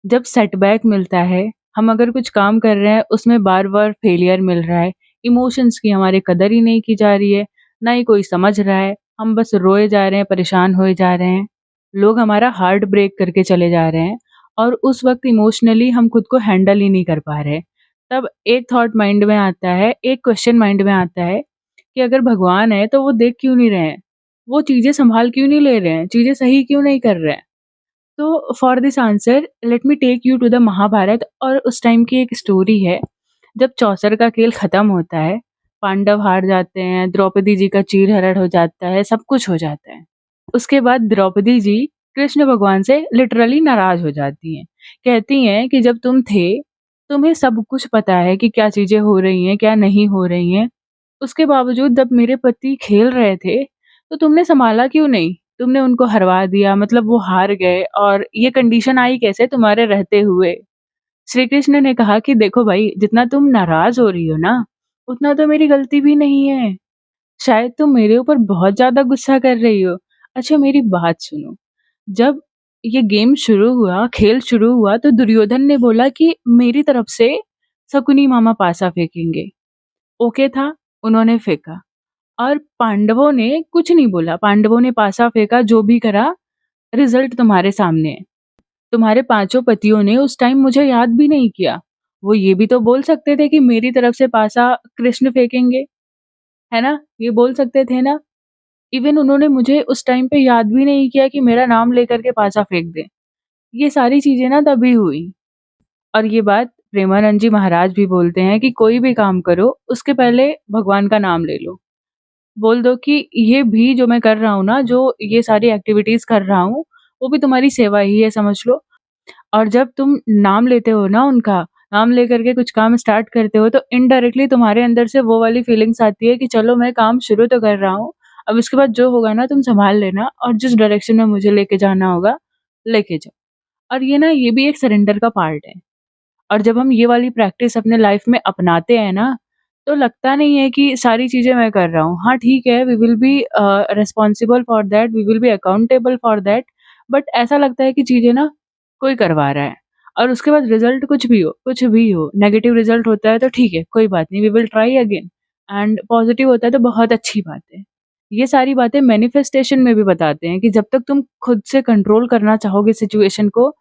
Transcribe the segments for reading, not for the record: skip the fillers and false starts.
जब सेटबैक मिलता है, हम अगर कुछ काम कर रहे हैं उसमें बार-बार फेलियर मिल रहा है, इमोशंस की हमारी कदर ही नहीं की जा रही है, ना ही कोई समझ रहा है, हम बस रोए जा रहे हैं, परेशान होए जा रहे हैं। लोग हमारा हार्ट ब्रेक करके चले जा रहे हैं और उस वक़्त इमोशनली हम खुद को हैंडल ही नहीं कर पा रहे। तब एक थॉट माइंड में आता है, एक क्वेश्चन माइंड में आता है कि अगर भगवान है तो वो देख क्यों नहीं रहे हैं? वो चीज़ें सँभाल क्यों नहीं ले रहे हैं? चीज़ें सही क्यों नहीं कर रहे हैं? तो for this answer let me take you to the Mahabharat और उस टाइम की एक स्टोरी है, जब चौसर का खेल खत्म होता है, पांडव हार जाते हैं, द्रौपदी जी का चीरहरण हो जाता है, सब कुछ हो जाता है। उसके बाद द्रौपदी जी कृष्ण भगवान से लिटरली नाराज़ हो जाती हैं। कहती हैं कि जब तुम थे, तुम्हें सब कुछ पता है कि क्या चीज़ें हो रही हैं, क्या नहीं हो रही हैं। उसके बावजूद जब मेरे पति खेल रहे थे, तो तुमने सँभाला क्यों नहीं? तुमने उनको हरवा दिया, मतलब वो हार गए और ये कंडीशन आई कैसे तुम्हारे रहते हुए? श्री कृष्ण ने कहा कि देखो भाई, जितना तुम नाराज़ हो रही हो ना, उतना तो मेरी गलती भी नहीं है। शायद तुम मेरे ऊपर बहुत ज़्यादा गुस्सा कर रही हो। अच्छा मेरी बात सुनो, जब ये गेम शुरू हुआ, खेल शुरू हुआ तो दुर्योधन ने बोला कि मेरी तरफ से शकुनी मामा पासा फेंकेंगे। ओके था, उन्होंने फेंका और पांडवों ने कुछ नहीं बोला, पांडवों ने पासा फेंका, जो भी करा, रिज़ल्ट तुम्हारे सामने है। तुम्हारे पाँचों पतियों ने उस टाइम मुझे याद भी नहीं किया। वो ये भी तो बोल सकते थे कि मेरी तरफ से पासा कृष्ण फेंकेंगे, है ना? ये बोल सकते थे ना? इवन उन्होंने मुझे उस टाइम पे याद भी नहीं किया कि मेरा नाम लेकर के पासा फेंक दें। ये सारी चीज़ें ना तभी हुई और ये बात प्रेमानंद जी महाराज भी बोलते हैं कि कोई भी काम करो, उसके पहले भगवान का नाम ले लो। बोल दो कि ये भी जो मैं कर रहा हूँ ना, जो ये सारी एक्टिविटीज़ कर रहा हूँ, वो भी तुम्हारी सेवा ही है समझ लो। और जब तुम नाम लेते हो ना उनका, नाम लेकर के कुछ काम स्टार्ट करते हो तो इनडायरेक्टली तुम्हारे अंदर से वो वाली फीलिंग्स आती है कि चलो मैं काम शुरू तो कर रहा हूँ, अब इसके बाद जो होगा ना तुम सँभाल लेना और जिस डायरेक्शन में मुझे लेके जाना होगा, लेके जाओ। और ये ना ये भी एक सरेंडर का पार्ट है। और जब हम ये वाली प्रैक्टिस अपने लाइफ में अपनाते हैं ना, तो लगता नहीं है कि सारी चीज़ें मैं कर रहा हूँ। हाँ, ठीक है, we will be responsible for that, we will be accountable for that, but ऐसा लगता है कि चीज़ें ना कोई करवा रहा है और उसके बाद रिज़ल्ट कुछ भी हो, नेगेटिव रिज़ल्ट होता है तो ठीक है, कोई बात नहीं, we will try again and positive होता है तो बहुत अच्छी बात है। ये सारी बातें मैनिफेस्टेशन में भी बताते हैं कि जब तक तुम खुद से कंट्रोल करना चाहोगे सिचुएशन को,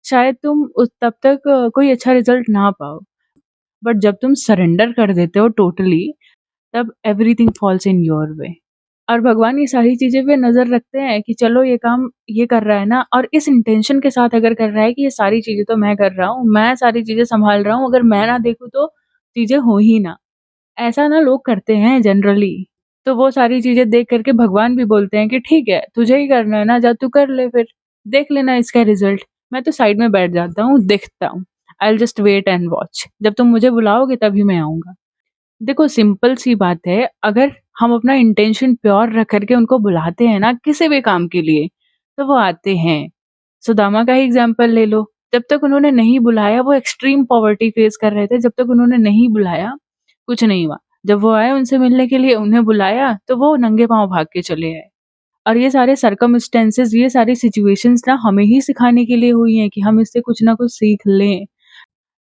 शायद तुम उस तब तक कोई अच्छा रिज़ल्ट ना पाओ। बट जब तुम सरेंडर कर देते हो टोटली, तब everything falls in your way. और भगवान ये सारी चीज़ें पे नज़र रखते हैं कि चलो ये काम ये कर रहा है ना और इस इंटेंशन के साथ अगर कर रहा है कि ये सारी चीज़ें तो मैं कर रहा हूँ, मैं सारी चीज़ें सँभाल रहा हूँ, अगर मैं ना देखूँ तो चीज़ें हो ही ना। ऐसा ना लोग करते हैं जनरली। तो वो सारी चीज़ें देख कर के भगवान भी बोलते हैं कि ठीक है, तुझे ही करना है ना, जा तू कर ले फिर, देख लेना इसका रिज़ल्ट। मैं तो साइड में बैठ जाता हूँ, देखता हूँ। I will just wait and watch. जब तुम मुझे बुलाओगे तभी मैं आऊँगा। देखो सिंपल सी बात है, अगर हम अपना इंटेंशन प्योर रख कर के उनको बुलाते हैं ना किसी भी काम के लिए, तो वो आते हैं। सुदामा का ही एग्ज़ाम्पल ले लो, जब तक उन्होंने नहीं बुलाया वो एक्सट्रीम पॉवर्टी फेस कर रहे थे, जब तक उन्होंने नहीं बुलाया, कुछ नहीं हुआ। जब वो आए उनसे मिलने के लिए, उन्हें बुलाया, तो वो नंगे पाँव भाग के चले आए। और ये सारे सर्कमस्टेंसेस, ये सारी सिचुएशंस ना हमें ही सिखाने के लिए हुई हैं कि हम इससे कुछ ना कुछ सीख लें।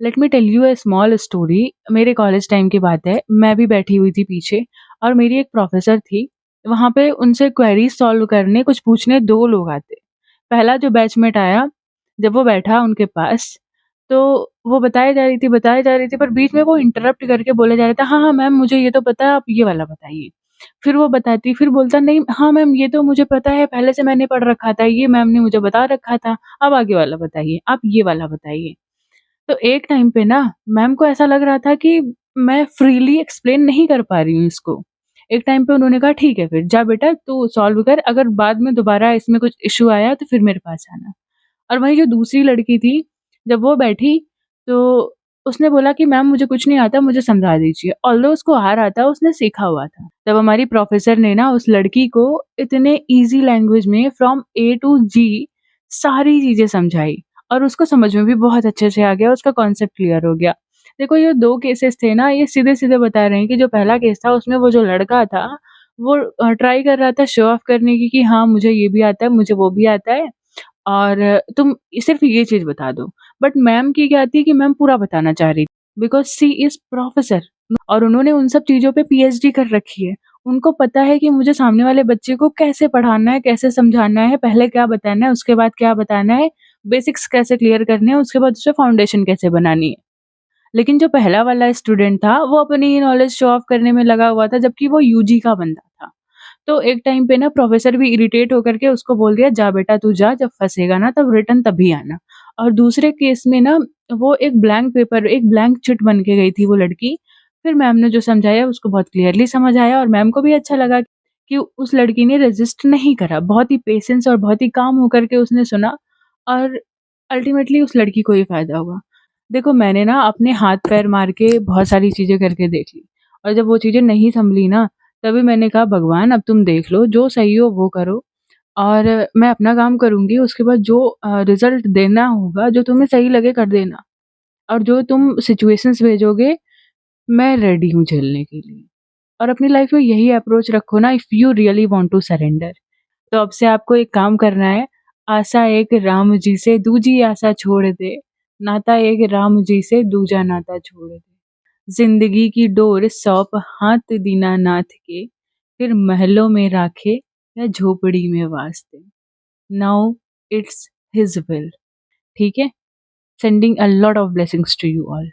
Let me tell you a small story. मेरे कॉलेज टाइम की बात है, मैं भी बैठी हुई थी पीछे और मेरी एक प्रोफ़ेसर थी, वहाँ पे उनसे क्वेरीज़ सॉल्व करने, कुछ पूछने 2 लोग आते। पहला जो बैचमेट आया, जब वो बैठा उनके पास, तो वो बताई जा रही थी, पर बीच में वो इंटरप्ट करके बोले जा रहा था, "हाँ, हाँ मैम मुझे ये तो पता है, आप ये वाला बताइए।" फिर वो बताती, फिर बोलता, "नहीं, हाँ मैम ये तो मुझे पता है, पहले से मैंने पढ़ रखा था, ये मैम ने मुझे बता रखा था, अब आगे वाला बताइए, आप ये वाला बताइए।" तो एक टाइम पे ना मैम को ऐसा लग रहा था कि मैं फ्रीली एक्सप्लेन नहीं कर पा रही हूँ इसको। एक टाइम पे उन्होंने कहा ठीक है फिर जा बेटा तू सॉल्व कर, अगर बाद में दोबारा इसमें कुछ इश्यू आया तो फिर मेरे पास आना। और वहीं जो दूसरी लड़की थी, जब वो बैठी तो उसने बोला कि मैम मुझे कुछ नहीं आता, मुझे समझा दीजिए। ऑल्दो उसको आ रहा था, उसने सीखा हुआ था। तब हमारी प्रोफ़ेसर ने ना उस लड़की को इतने ईज़ी लैंग्वेज में फ्रॉम ए टू जी सारी चीज़ें समझाई और उसको समझ में भी बहुत अच्छे से आ गया, उसका कॉन्सेप्ट क्लियर हो गया। देखो ये 2 केसेस थे ना, ये सीधे-सीधे बता रहे हैं कि जो पहला केस था उसमें वो जो लड़का था, वो ट्राई कर रहा था शो ऑफ करने की कि हाँ, मुझे ये भी आता है, मुझे वो भी आता है। और तुम सिर्फ़ ये चीज़ बता दो। बट मैम की क्या थी कि मैम पूरा बताना चाह रही थी बिकॉज़ शी इज़ प्रोफ़ेसर और उन्होंने उन सब चीज़ों पे पीएचडी कर रखी है। उनको पता है कि मुझे सामने वाले बच्चे को कैसे पढ़ाना है, कैसे समझाना है, पहले क्या बताना है, उसके बाद क्या बताना है, बेसिक्स कैसे क्लियर करने हैं, उसके बाद उसे फाउंडेशन कैसे बनानी है। लेकिन जो पहला वाला स्टूडेंट था, वो अपनी नॉलेज शो ऑफ करने में लगा हुआ था, जबकि वो यूजी का बंदा था। तो एक टाइम पे ना प्रोफ़ेसर भी इरिटेट होकर के उसको बोल दिया, "जा बेटा तू जा, जब फँसेगा ना तब रिटर्न तभी आना।" और दूसरे केस में ना वो एक ब्लैंक पेपर, एक ब्लैंक चिट बन के गई थी वो लड़की। फिर मैम ने जो समझाया उसको बहुत क्लियरली समझ आया और मैम को भी अच्छा लगा कि उस लड़की ने रेज़िस्ट नहीं करा। बहुत ही पेशेंस और बहुत ही काम होकर के उसने सुना और अल्टीमेटली उस लड़की को ही फ़ायदा हुआ। देखो मैंने ना अपने हाथ-पैर मार के बहुत सारी चीज़ें करके देख ली और जब वो चीज़ें नहीं सँभली ना, तभी मैंने कहा भगवान अब तुम देख लो, जो सही हो वो करो और मैं अपना काम करूँगी उसके बाद जो रिज़ल्ट देना होगा, जो तुम्हें सही लगे कर देना और जो तुम सिचुएशंस भेजोगे, मैं रेडी हूँ झेलने के लिए। और अपनी लाइफ़ में यही अप्रोच रखो ना if you really want to surrender. तो अब से आपको एक काम करना है, आशा एक राम जी से दूजी आशा छोड़ दे, नाता एक राम जी से दूजा नाता छोड़ दे। ज़िंदगी की डोर सौंप हाथ दीनानाथ के, फिर महलों में राखे या झोपड़ी में वास दे। Now it's his will. ठीक है? Sending a lot of blessings to you all.